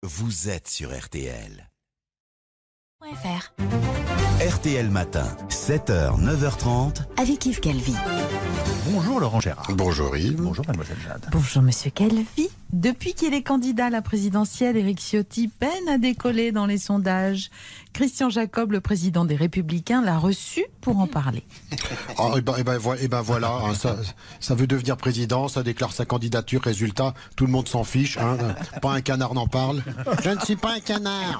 Vous êtes sur RTL. .fr. RTL Matin, 7h, 9h30. Avec Yves Calvi. Bonjour Laurent Gérard. Bonjour Yves. Bonjour Mademoiselle Jade. Bonjour Monsieur Calvi. Depuis qu'il est candidat à la présidentielle, Éric Ciotti peine à décoller dans les sondages. Christian Jacob, le président des Républicains, l'a reçu pour en parler. Ah, et ben voilà, hein, ça veut devenir président, ça déclare sa candidature, résultat, tout le monde s'en fiche, hein, pas un canard n'en parle. Je ne suis pas un canard.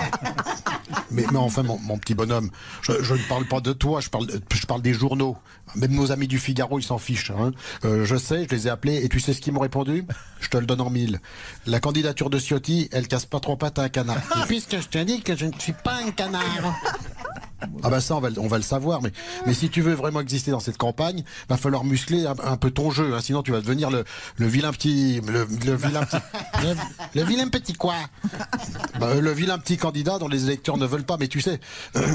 Mais enfin, mon petit bonhomme, je ne parle pas de toi, je parle des journaux. Même nos amis du Figaro, ils s'en fichent. Hein. Je sais, je les ai appelés, et tu sais ce qu'ils m'ont répondu ? Je te le donne en mille. La candidature de Ciotti, elle casse pas trop pattes à un canard. Et puisque je te dis que je ne suis pas un canard. Ah bah ça, on va le savoir, mais si tu veux vraiment exister dans cette campagne, va falloir muscler un peu ton jeu, hein, sinon tu vas devenir le vilain petit... Le vilain petit quoi le vilain petit candidat dont les électeurs ne veulent pas, mais tu sais,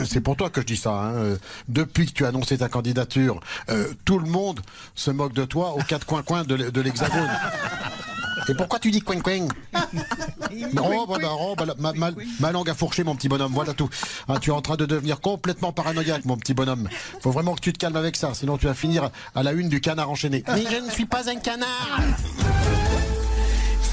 c'est pour toi que je dis ça. Hein, depuis que tu as annoncé ta candidature, tout le monde se moque de toi aux quatre coins de l'Hexagone. Et pourquoi tu dis coin-coin ? Ma langue a fourché, mon petit bonhomme, voilà tout. Ah, tu es en train de devenir complètement paranoïaque, mon petit bonhomme. Faut vraiment que tu te calmes avec ça, sinon tu vas finir à la une du Canard enchaîné. Mais je ne suis pas un canard.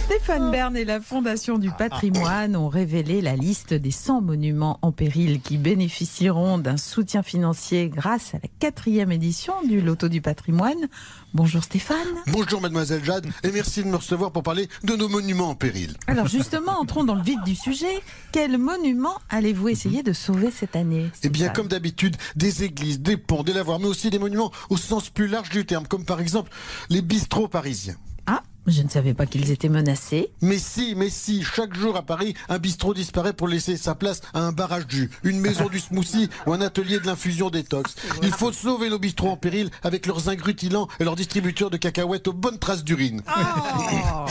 Stéphane Bern et la Fondation du Patrimoine ont révélé la liste des 100 monuments en péril qui bénéficieront d'un soutien financier grâce à la 4e édition du Loto du Patrimoine. Bonjour Stéphane. Bonjour Mademoiselle Jade, et merci de me recevoir pour parler de nos monuments en péril. Alors justement, entrons dans le vif du sujet. Quel monument allez-vous essayer de sauver cette année, Stéphane ? Eh bien, comme d'habitude, des églises, des ponts, des lavoirs, mais aussi des monuments au sens plus large du terme, comme par exemple les bistrots parisiens. Ah, je ne savais pas qu'ils étaient menacés. Mais si, chaque jour à Paris, un bistrot disparaît pour laisser sa place à un bar à jus, une maison du smoothie ou un atelier de l'infusion détox. Il faut sauver nos bistrots en péril avec leurs ingrutilants et leurs distributeurs de cacahuètes aux bonnes traces d'urine. Oh.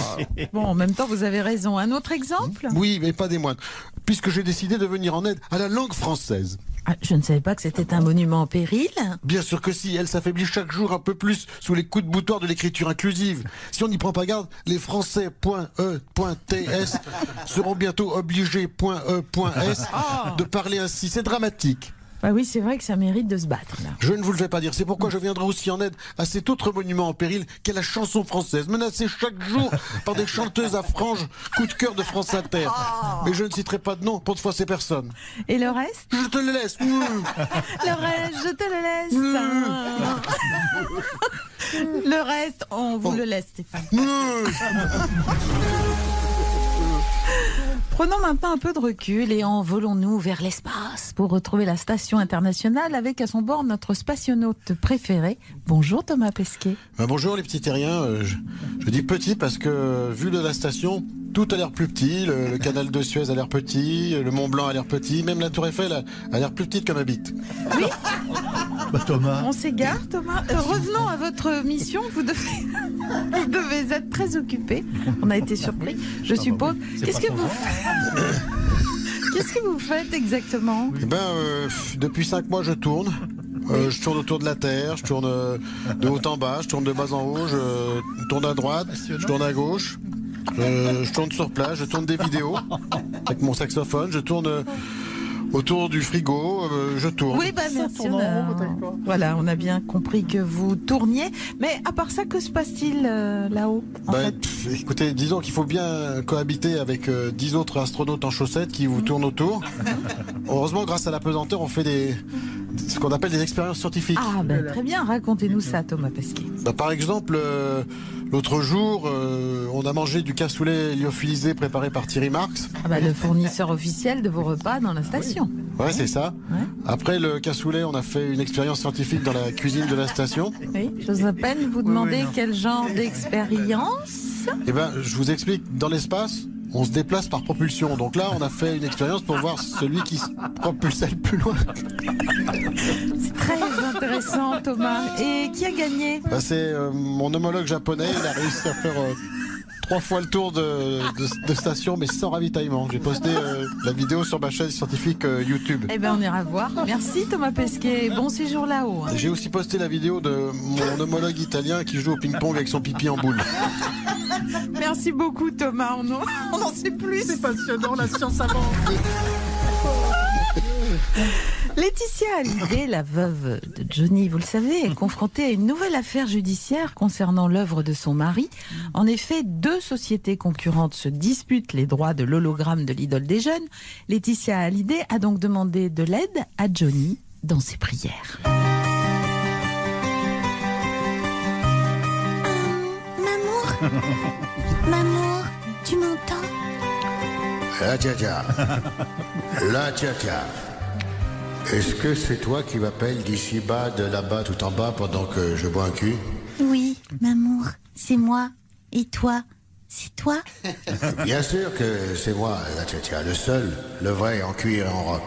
Bon, en même temps, vous avez raison. Un autre exemple ? Oui, mais pas des moindres. Puisque j'ai décidé de venir en aide à la langue française. Ah, je ne savais pas que c'était un monument en péril. Bien sûr que si, elle s'affaiblit chaque jour un peu plus sous les coups de boutoir de l'écriture inclusive. Si on n'y prend pas garde, les Français.e.ts seront bientôt obligés .e.s de parler ainsi. C'est dramatique. Bah oui, c'est vrai que ça mérite de se battre, là. Je ne vous le fais pas dire, c'est pourquoi je viendrai aussi en aide à cet autre monument en péril qu'est la chanson française, menacée chaque jour par des chanteuses à franges, coup de cœur de France Inter. Mais je ne citerai pas de nom pour ne froisser personne. Et le reste ? Je te le laisse. Le reste, je te le laisse. Le reste, on vous le laisse, Stéphane. Prenons maintenant un peu de recul et envolons-nous vers l'espace pour retrouver la station internationale avec à son bord notre spationaute préféré. Bonjour Thomas Pesquet. Bonjour les petits terriens. Je dis petit parce que vu de la station, tout a l'air plus petit. Le canal de Suez a l'air petit, le Mont Blanc a l'air petit, même la Tour Eiffel a l'air plus petite que ma bite. Oui. Thomas. On s'égare, Thomas. Revenons à votre mission. Vous devez être très occupé. On a été surpris, je suppose. Qu'est-ce que vous faites ? Qu'est-ce que vous faites exactement ? Eh ben, depuis 5 mois, je tourne. Je tourne autour de la Terre, je tourne de haut en bas, je tourne de bas en haut, je tourne à droite, je tourne à gauche, je tourne sur place, je tourne des vidéos avec mon saxophone, je tourne autour du frigo, je tourne. Oui, bah merci. Voilà, on a bien compris que vous tourniez. Mais à part ça, que se passe-t-il là-haut en fait ? Écoutez, disons qu'il faut bien cohabiter avec 10 autres astronautes en chaussettes qui vous tournent autour. Heureusement, grâce à la pesanteur, on fait ce qu'on appelle des expériences scientifiques. Ah, ben très bien, racontez-nous ça, Thomas Pesquet. Par exemple, l'autre jour, on a mangé du cassoulet lyophilisé préparé par Thierry Marx. Le fournisseur officiel de vos repas dans la station. Ouais, c'est ça. Ouais. Après le cassoulet, on a fait une expérience scientifique dans la cuisine de la station. Oui, j'ose à peine vous demander quel genre d'expérience. Eh ben, je vous explique. Dans l'espace, on se déplace par propulsion. Donc là, on a fait une expérience pour voir celui qui se propulsait le plus loin. C'est très intéressant, Thomas. Et qui a gagné ? C'est mon homologue japonais. Il a réussi à faire 3 fois le tour de station, mais sans ravitaillement. J'ai posté la vidéo sur ma chaîne scientifique YouTube. Eh bien, on ira voir. Merci, Thomas Pesquet. Bon séjour là-haut. J'ai aussi posté la vidéo de mon homologue italien qui joue au ping-pong avec son pipi en boule. Merci. Merci beaucoup Thomas, on en sait plus. C'est passionnant, la science avance. Laetitia Hallyday, la veuve de Johnny, vous le savez, est confrontée à une nouvelle affaire judiciaire concernant l'œuvre de son mari. En effet, 2 sociétés concurrentes se disputent les droits de l'hologramme de l'idole des jeunes. Laetitia Hallyday a donc demandé de l'aide à Johnny dans ses prières. Mamour, tu m'entends? Là, tiens. Est-ce que c'est toi qui m'appelles d'ici bas, de là-bas, tout en bas, pendant que je bois un cul? Oui, Mamour, c'est moi. Et toi, c'est toi? Bien sûr que c'est moi, la tiens, le seul, le vrai, en cuir et en roc.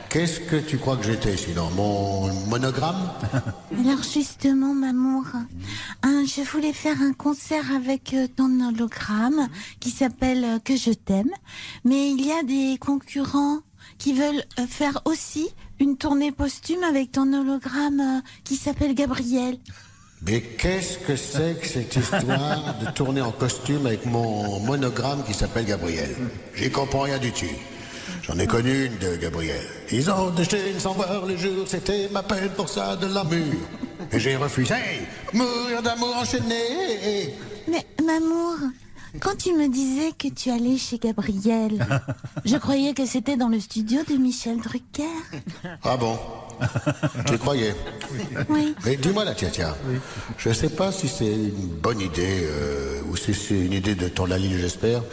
Qu'est-ce que tu crois que j'étais, sinon? Mon monogramme? Alors justement, Mamour, je voulais faire un concert avec ton hologramme qui s'appelle Que je t'aime. Mais il y a des concurrents qui veulent faire aussi une tournée posthume avec ton hologramme qui s'appelle Gabriel. Mais qu'est-ce que c'est que cette histoire de tourner en costume avec mon monogramme qui s'appelle Gabriel? J'y comprends rien du tout. J'en ai connu une de Gabriel. Ils ont déchaîné sans voir le jour, c'était ma peine pour ça de l'amour. Et j'ai refusé, mourir d'amour enchaîné. Mais Mamour, quand tu me disais que tu allais chez Gabriel, je croyais que c'était dans le studio de Michel Drucker. Ah bon? Tu croyais? Oui. Mais dis-moi là, tiens. Je sais pas si c'est une bonne idée, ou si c'est une idée de ton Lali, j'espère.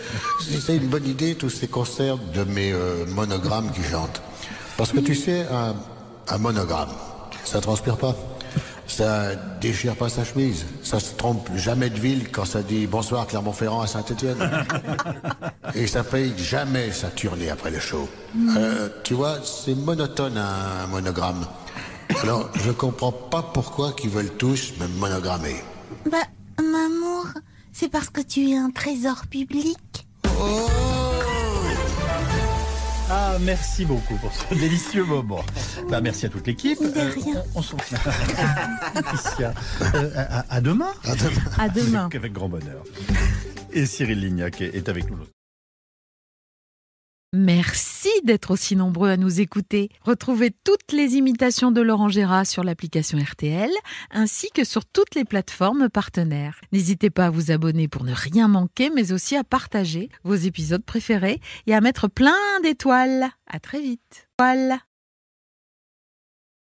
Si c'est une bonne idée, tous ces concerts de mes monogrammes qui chantent. Parce que tu sais, un monogramme, ça transpire pas. Ça déchire pas sa chemise. Ça se trompe jamais de ville quand ça dit bonsoir Clermont-Ferrand à Saint-Étienne. Et ça paye jamais sa tournée après le show. Tu vois, c'est monotone un monogramme. Alors, je comprends pas pourquoi qu'ils veulent tous me monogrammer. Bah, Mamour, c'est parce que tu es un trésor public. Oh! Ah, merci beaucoup pour ce délicieux moment. Bah, merci à toute l'équipe. De rien. On s'en Laetitia, à demain. À demain. Avec grand bonheur. Et Cyril Lignac est avec nous. Merci d'être aussi nombreux à nous écouter. Retrouvez toutes les imitations de Laurent Gérard sur l'application RTL, ainsi que sur toutes les plateformes partenaires. N'hésitez pas à vous abonner pour ne rien manquer, mais aussi à partager vos épisodes préférés et à mettre plein d'étoiles. À très vite. Voilà.